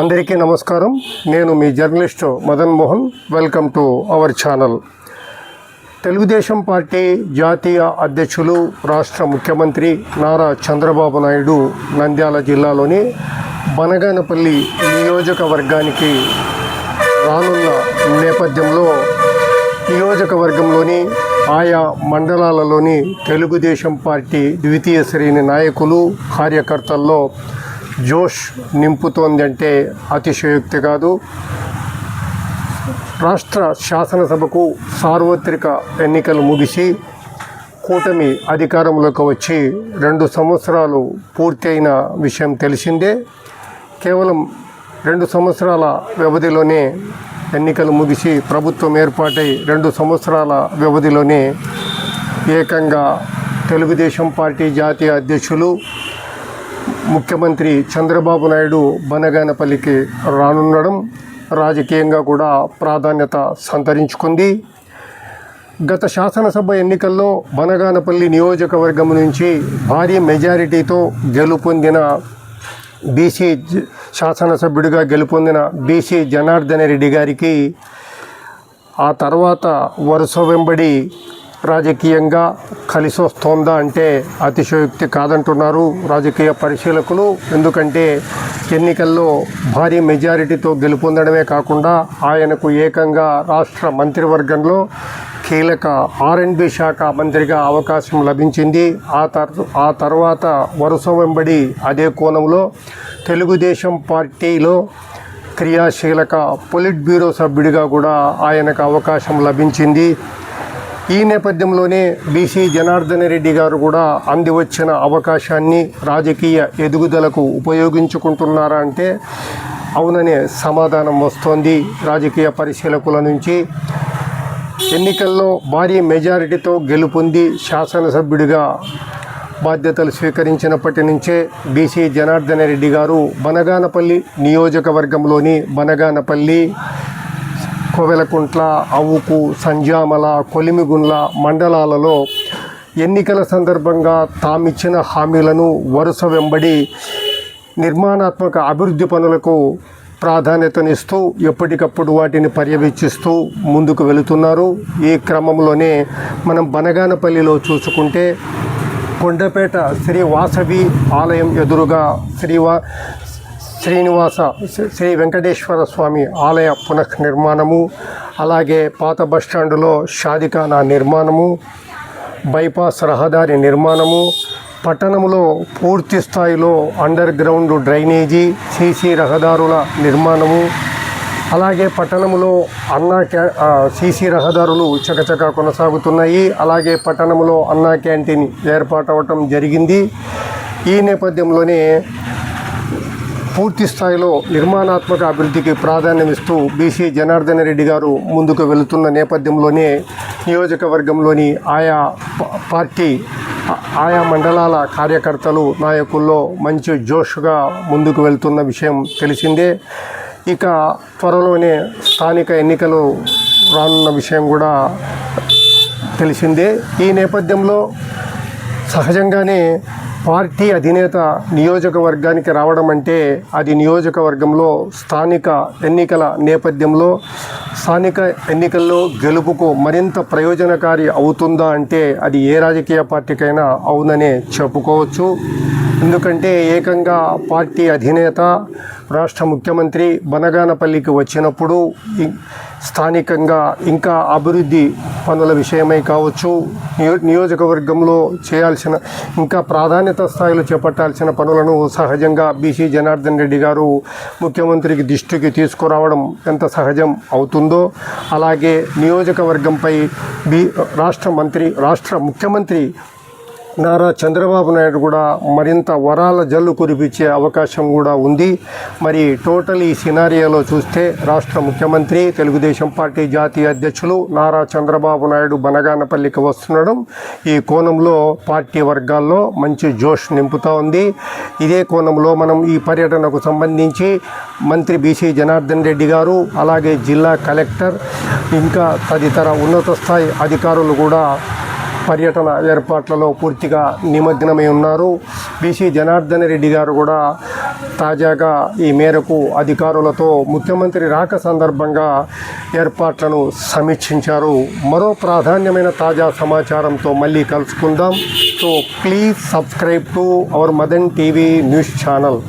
అందరికీ నమస్కారం. నేను మీ journalist Madan Mohan. Welcome to our channel. Telugu Desam party జాతీయ అధ్యక్షులు, రాష్ట్ర ముఖ్యమంత్రి నారా చంద్రబాబు నాయుడు నంద్యాల జిల్లాలోని బనగానపల్లి నియోజకవర్గానికి రానున్న నేపథ్యంలో నియోజకవర్గంలోని ఆయా మండలాలలోని తెలుగుదేశం పార్టీ ద్వితీయ శ్రేణి నాయకులు, కార్యకర్తల్లో జోష్ నింపుతోందంటే అతిశయోక్తి కాదు. రాష్ట్ర శాసనసభకు సార్వత్రిక ఎన్నికలు ముగిసి కూటమి అధికారంలోకి వచ్చి 2 సంవత్సరాలు పూర్తి అయిన విషయం తెలిసిందే. కేవలం 2 సంవత్సరాల వ్యవధిలోనే ఎన్నికలు ముగిసి ప్రభుత్వం ఏర్పాటై 2 సంవత్సరాల వ్యవధిలోనే ఏకంగా తెలుగుదేశం పార్టీ జాతీయ అధ్యక్షులు ముఖ్యమంత్రి చంద్రబాబు నాయుడు బనగానపల్లికి రానుండడం రాజకీయంగా కూడా ప్రాధాన్యత సంతరించుకుంది. గత శాసనసభ ఎన్నికల్లో బనగానపల్లి నియోజకవర్గం నుంచి భారీ మెజారిటీతో గెలుపొందిన బీసీ శాసనసభ్యుడిగా గెలుపొందిన బీసీ జనార్దన్ రెడ్డి గారికి ఆ తర్వాత వరుస వెంబడి రాజకీయంగా కలిసి వస్తోందా అంటే అతిశయోక్తి కాదంటున్నారు రాజకీయ పరిశీలకులు. ఎందుకంటే ఎన్నికల్లో భారీ మెజారిటీతో గెలుపొందడమే కాకుండా ఆయనకు ఏకంగా రాష్ట్ర మంత్రివర్గంలో కీలక R&B శాఖ మంత్రిగా అవకాశం లభించింది. ఆ తర్వాత వరుస వెంబడి అదే కోణంలో తెలుగుదేశం పార్టీలో క్రియాశీలక పొలిట్ బ్యూరో సభ్యుడిగా కూడా ఆయనకు అవకాశం లభించింది. ఈ నేపథ్యంలోనే బీసీ జనార్దన్ రెడ్డి గారు కూడా అందివచ్చిన అవకాశాన్ని రాజకీయ ఎదుగుదలకు ఉపయోగించుకుంటున్నారా అంటే అవుననే సమాధానం వస్తోంది రాజకీయ పరిశీలకుల నుంచి. ఎన్నికల్లో భారీ మెజారిటీతో గెలుపొంది శాసనసభ్యుడిగా బాధ్యతలు స్వీకరించినప్పటి నుంచే బీసీ జనార్దన్ రెడ్డి గారు బనగానపల్లి నియోజకవర్గంలోని బనగానపల్లి, కోవెలకుంట్ల, అవుకు, సంజామల, కొలిమిగుండ్ల మండలాలలో ఎన్నికల సందర్భంగా తామిచ్చిన హామీలను వరుస వెంబడి నిర్మాణాత్మక అభివృద్ధి పనులకు ప్రాధాన్యతనిస్తూ ఎప్పటికప్పుడు వాటిని పర్యవేక్షిస్తూ ముందుకు వెళుతున్నారు. ఈ క్రమంలోనే మనం బనగానపల్లిలో చూసుకుంటే కొండపేట శ్రీ వాసవి ఆలయం ఎదురుగా శ్రీ వెంకటేశ్వర స్వామి ఆలయ పునఃనిర్మాణము, అలాగే పాత బస్టాండులో షాదిఖానా నిర్మాణము, బైపాస్ రహదారి నిర్మాణము, పట్టణంలో పూర్తి స్థాయిలో అండర్ గ్రౌండ్ డ్రైనేజీ, సీసీ రహదారుల నిర్మాణము, అలాగే పట్టణంలో సీసీ రహదారులు చకచకా కొనసాగుతున్నాయి. అలాగే పట్టణంలో అన్నా క్యాంటీన్ ఏర్పాటవటం జరిగింది. ఈ నేపథ్యంలోనే పూర్తి స్థాయిలో నిర్మాణాత్మక అభివృద్ధికి ప్రాధాన్యమిస్తూ బీసీ జనార్దన్ రెడ్డి గారు ముందుకు వెళుతున్న నేపథ్యంలోనే నియోజకవర్గంలోని ఆయా మండలాల కార్యకర్తలు, నాయకుల్లో మంచి జోష్గా ముందుకు వెళ్తున్న విషయం తెలిసిందే. ఇక త్వరలోనే స్థానిక ఎన్నికలు రానున్న విషయం కూడా తెలిసిందే. ఈ నేపథ్యంలో సహజంగానే పార్టీ అధినేత నియోజకవర్గానికి రావడం అంటే అది నియోజకవర్గంలో స్థానిక ఎన్నికల నేపథ్యంలో స్థానిక ఎన్నికల్లో గెలుపుకు మరింత ప్రయోజనకారి అవుతుందా అంటే అది ఏ రాజకీయ పార్టీకైనా అవుననే చెప్పుకోవచ్చు. ఎందుకంటే ఏకంగా పార్టీ అధినేత, రాష్ట్ర ముఖ్యమంత్రి బనగానపల్లికి వచ్చినప్పుడు స్థానికంగా ఇంకా అభివృద్ధి పనుల విషయమై కావచ్చు, నియోజకవర్గంలో చేయాల్సిన ఇంకా ప్రాధాన్యత స్థాయిలో చేపట్టాల్సిన పనులను సహజంగా బీసీ జనార్దన్ రెడ్డి గారు ముఖ్యమంత్రికి దృష్టికి తీసుకురావడం ఎంత సహజం అవుతుందో అలాగే నియోజకవర్గంపై రాష్ట్ర ముఖ్యమంత్రి నారా చంద్రబాబు నాయుడు కూడా మరింత వరాల జల్లు కురిపించే అవకాశం కూడా ఉంది. మరి టోటల్ ఈ సినారియోలో చూస్తే రాష్ట్ర ముఖ్యమంత్రి, తెలుగుదేశం పార్టీ జాతీయ అధ్యక్షులు నారా చంద్రబాబు నాయుడు బనగానపల్లికి వస్తుండడం ఈ కోణంలో పార్టీ వర్గాల్లో మంచి జోష్ నింపుతూ ఉంది. ఇదే కోణంలో మనం ఈ పర్యటనకు సంబంధించి మంత్రి బీసీ జనార్దన్ రెడ్డి గారు, అలాగే జిల్లా కలెక్టర్, ఇంకా తదితర ఉన్నత స్థాయి అధికారులు కూడా పర్యటన ఏర్పాట్లలో పూర్తిగా నిమగ్నమై ఉన్నారు. బీసీ జనార్దన్ రెడ్డి గారు కూడా తాజాగా ఈ మేరకు అధికారులతో ముఖ్యమంత్రి రాక సందర్భంగా ఏర్పాట్లను సమీక్షించారు. మరో ప్రాధాన్యమైన తాజా సమాచారంతో మళ్ళీ కలుసుకుందాం. So please subscribe to our Madan TV news channel.